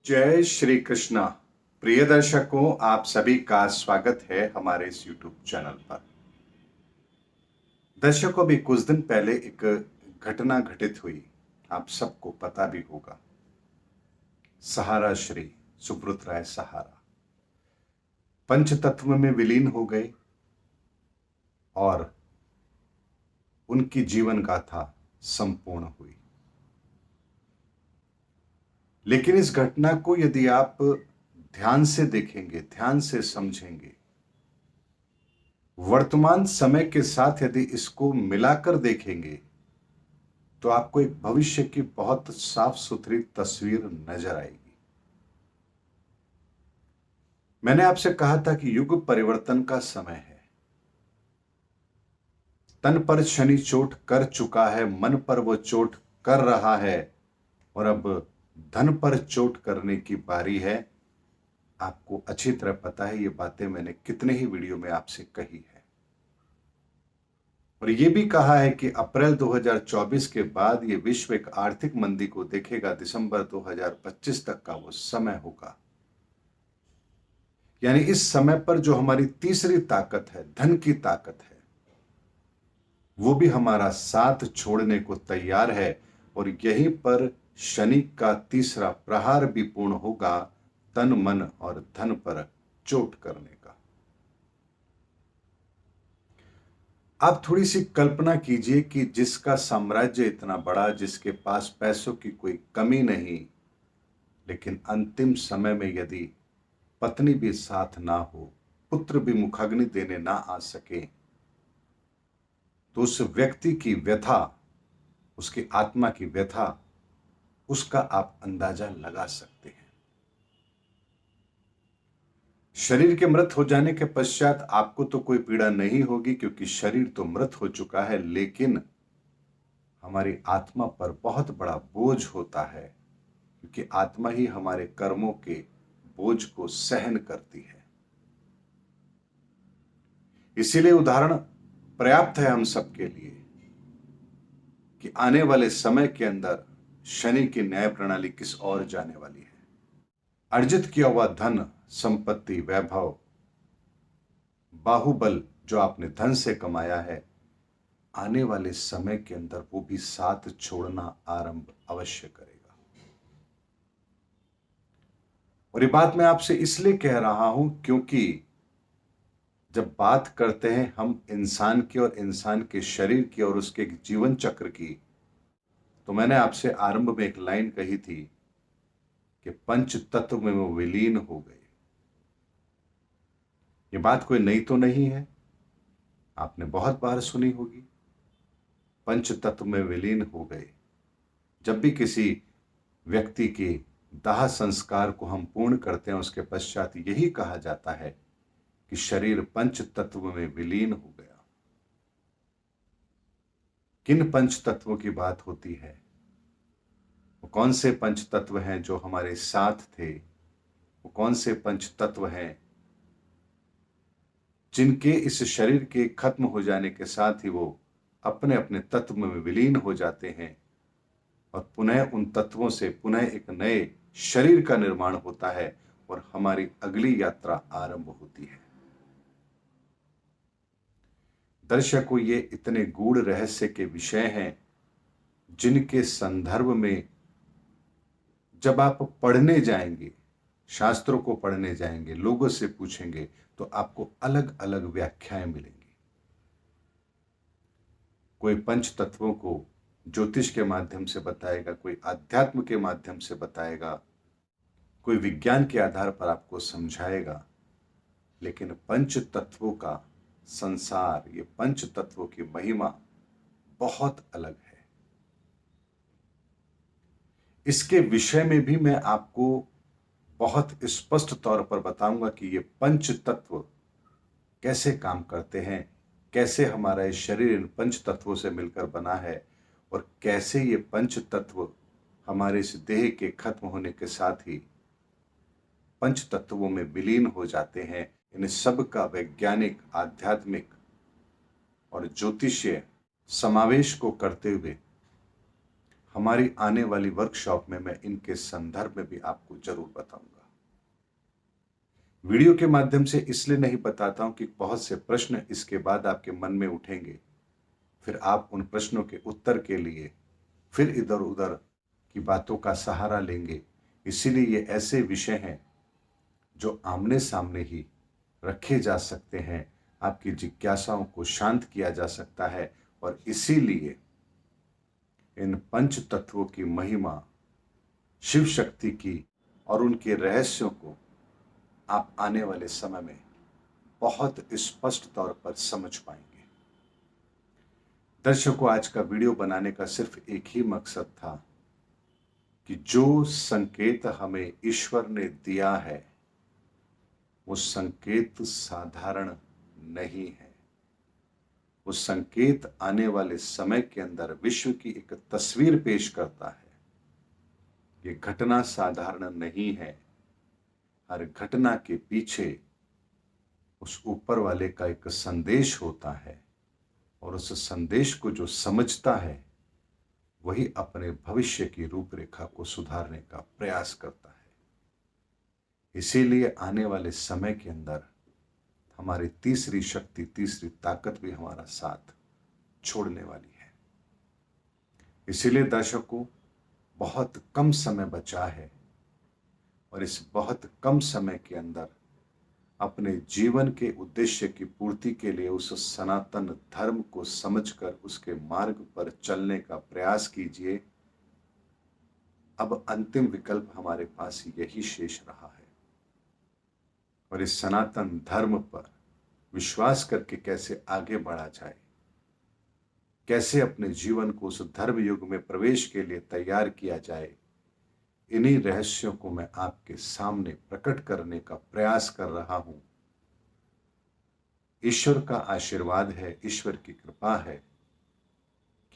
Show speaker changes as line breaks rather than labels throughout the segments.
जय श्री कृष्णा। प्रिय दर्शकों, आप सभी का स्वागत है हमारे इस YouTube चैनल पर। दर्शकों, अभी कुछ दिन पहले एक घटना घटित हुई, आप सबको पता भी होगा। सहारा श्री सुब्रत राय सहारा पंचतत्व में विलीन हो गए और उनकी जीवन गाथा संपूर्ण हुई। लेकिन इस घटना को यदि आप ध्यान से देखेंगे, ध्यान से समझेंगे, वर्तमान समय के साथ यदि इसको मिलाकर देखेंगे तो आपको एक भविष्य की बहुत साफ सुथरी तस्वीर नजर आएगी। मैंने आपसे कहा था कि युग परिवर्तन का समय है। तन पर शनि चोट कर चुका है, मन पर वो चोट कर रहा है और अब धन पर चोट करने की बारी है। आपको अच्छी तरह पता है, ये बातें मैंने कितने ही वीडियो में आपसे कही है और ये भी कहा है कि अप्रैल 2024 के बाद ये विश्व एक आर्थिक मंदी को देखेगा। दिसंबर 2025 तक का वो समय होगा। यानी इस समय पर जो हमारी तीसरी ताकत है, धन की ताकत है, वो भी हमारा साथ छोड़ने को तैयार है और यहीं पर शनि का तीसरा प्रहार भी पूर्ण होगा, तन मन और धन पर चोट करने का। आप थोड़ी सी कल्पना कीजिए कि जिसका साम्राज्य इतना बड़ा, जिसके पास पैसों की कोई कमी नहीं, लेकिन अंतिम समय में यदि पत्नी भी साथ ना हो, पुत्र भी मुखाग्नि देने ना आ सके, तो उस व्यक्ति की व्यथा, उसकी आत्मा की व्यथा, उसका आप अंदाजा लगा सकते हैं। शरीर के मृत हो जाने के पश्चात आपको तो कोई पीड़ा नहीं होगी, क्योंकि शरीर तो मृत हो चुका है, लेकिन हमारी आत्मा पर बहुत बड़ा बोझ होता है, क्योंकि आत्मा ही हमारे कर्मों के बोझ को सहन करती है। इसीलिए उदाहरण पर्याप्त है हम सबके लिए कि आने वाले समय के अंदर शनि की न्याय प्रणाली किस ओर जाने वाली है। अर्जित किया हुआ धन, संपत्ति, वैभव, बाहुबल जो आपने धन से कमाया है, आने वाले समय के अंदर वो भी साथ छोड़ना आरंभ अवश्य करेगा। और ये बात मैं आपसे इसलिए कह रहा हूं क्योंकि जब बात करते हैं हम इंसान की और इंसान के शरीर की और उसके जीवन चक्र की, तो मैंने आपसे आरंभ में एक लाइन कही थी कि पंच तत्व में वो विलीन हो गए। ये बात कोई नई तो नहीं है, आपने बहुत बार सुनी होगी। पंच तत्व में विलीन हो गए। जब भी किसी व्यक्ति के दाह संस्कार को हम पूर्ण करते हैं, उसके पश्चात यही कहा जाता है कि शरीर पंच तत्व में विलीन हो गया। किन पंच तत्वों की बात होती है? वो कौन से पंच तत्व हैं जो हमारे साथ थे? वो कौन से पंच तत्व हैं जिनके इस शरीर के खत्म हो जाने के साथ ही वो अपने अपने तत्व में विलीन हो जाते हैं और पुनः उन तत्वों से पुनः एक नए शरीर का निर्माण होता है और हमारी अगली यात्रा आरंभ होती है। दर्शकों, ये इतने गूढ़ रहस्य के विषय हैं जिनके संदर्भ में जब आप पढ़ने जाएंगे, शास्त्रों को पढ़ने जाएंगे, लोगों से पूछेंगे, तो आपको अलग अलग व्याख्याएं मिलेंगी। कोई पंच तत्वों को ज्योतिष के माध्यम से बताएगा, कोई अध्यात्म के माध्यम से बताएगा, कोई विज्ञान के आधार पर आपको समझाएगा, लेकिन पंच तत्वों का संसार, ये पंच तत्वों की महिमा बहुत अलग है। इसके विषय में भी मैं आपको बहुत स्पष्ट तौर पर बताऊंगा कि ये पंच तत्व कैसे काम करते हैं, कैसे हमारा ये शरीर इन पंच तत्वों से मिलकर बना है और कैसे ये पंच तत्व हमारे इस देह के खत्म होने के साथ ही पंच तत्वों में विलीन हो जाते हैं। इन सब का वैज्ञानिक, आध्यात्मिक और ज्योतिषीय समावेश को करते हुए हमारी आने वाली वर्कशॉप में मैं इनके संदर्भ में भी आपको जरूर बताऊंगा। वीडियो के माध्यम से इसलिए नहीं बताता हूं कि बहुत से प्रश्न इसके बाद आपके मन में उठेंगे, फिर आप उन प्रश्नों के उत्तर के लिए फिर इधर उधर की बातों का सहारा लेंगे। इसीलिए ये ऐसे विषय हैं जो आमने सामने ही रखे जा सकते हैं, आपकी जिज्ञासाओं को शांत किया जा सकता है। और इसीलिए इन पंच तत्वों की महिमा, शिव शक्ति की और उनके रहस्यों को आप आने वाले समय में बहुत स्पष्ट तौर पर समझ पाएंगे। दर्शकों, आज का वीडियो बनाने का सिर्फ एक ही मकसद था कि जो संकेत हमें ईश्वर ने दिया है वो संकेत साधारण नहीं है। वो संकेत आने वाले समय के अंदर विश्व की एक तस्वीर पेश करता है। ये घटना साधारण नहीं है। हर घटना के पीछे उस ऊपर वाले का एक संदेश होता है, और उस संदेश को जो समझता है वही अपने भविष्य की रूपरेखा को सुधारने का प्रयास करता है। इसीलिए आने वाले समय के अंदर हमारी तीसरी शक्ति, तीसरी ताकत भी हमारा साथ छोड़ने वाली है। इसीलिए दर्शकों, बहुत कम समय बचा है, और इस बहुत कम समय के अंदर अपने जीवन के उद्देश्य की पूर्ति के लिए उस सनातन धर्म को समझकर उसके मार्ग पर चलने का प्रयास कीजिए। अब अंतिम विकल्प हमारे पास यही शेष रहा है, और इस सनातन धर्म पर विश्वास करके कैसे आगे बढ़ा जाए, कैसे अपने जीवन को उस धर्म युग में प्रवेश के लिए तैयार किया जाए, इन्हीं रहस्यों को मैं आपके सामने प्रकट करने का प्रयास कर रहा हूं। ईश्वर का आशीर्वाद है, ईश्वर की कृपा है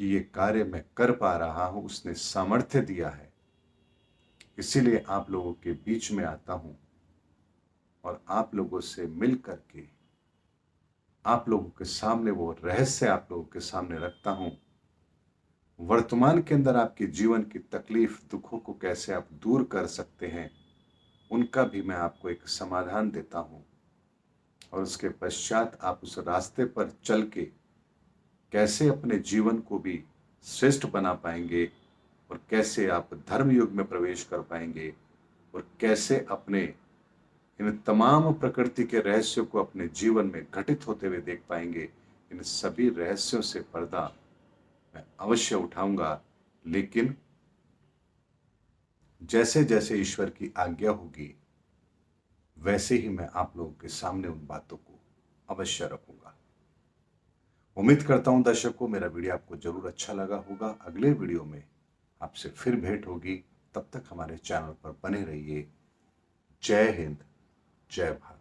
कि ये कार्य मैं कर पा रहा हूं। उसने सामर्थ्य दिया है, इसीलिए आप लोगों के बीच में आता हूं और आप लोगों से मिल करके आप लोगों के सामने वो रहस्य आप लोगों के सामने रखता हूं। वर्तमान के अंदर आपके जीवन की तकलीफ, दुखों को कैसे आप दूर कर सकते हैं, उनका भी मैं आपको एक समाधान देता हूं। और उसके पश्चात आप उस रास्ते पर चल के कैसे अपने जीवन को भी श्रेष्ठ बना पाएंगे, और कैसे आप धर्म युग में प्रवेश कर पाएंगे, और कैसे अपने इन तमाम प्रकृति के रहस्यों को अपने जीवन में घटित होते हुए देख पाएंगे। इन सभी रहस्यों से पर्दा मैं अवश्य उठाऊंगा, लेकिन जैसे जैसे ईश्वर की आज्ञा होगी वैसे ही मैं आप लोगों के सामने उन बातों को अवश्य रखूंगा। उम्मीद करता हूं दर्शकों, मेरा वीडियो आपको जरूर अच्छा लगा होगा। अगले वीडियो में आपसे फिर भेंट होगी। तब तक हमारे चैनल पर बने रहिए। जय हिंद, जय भारत।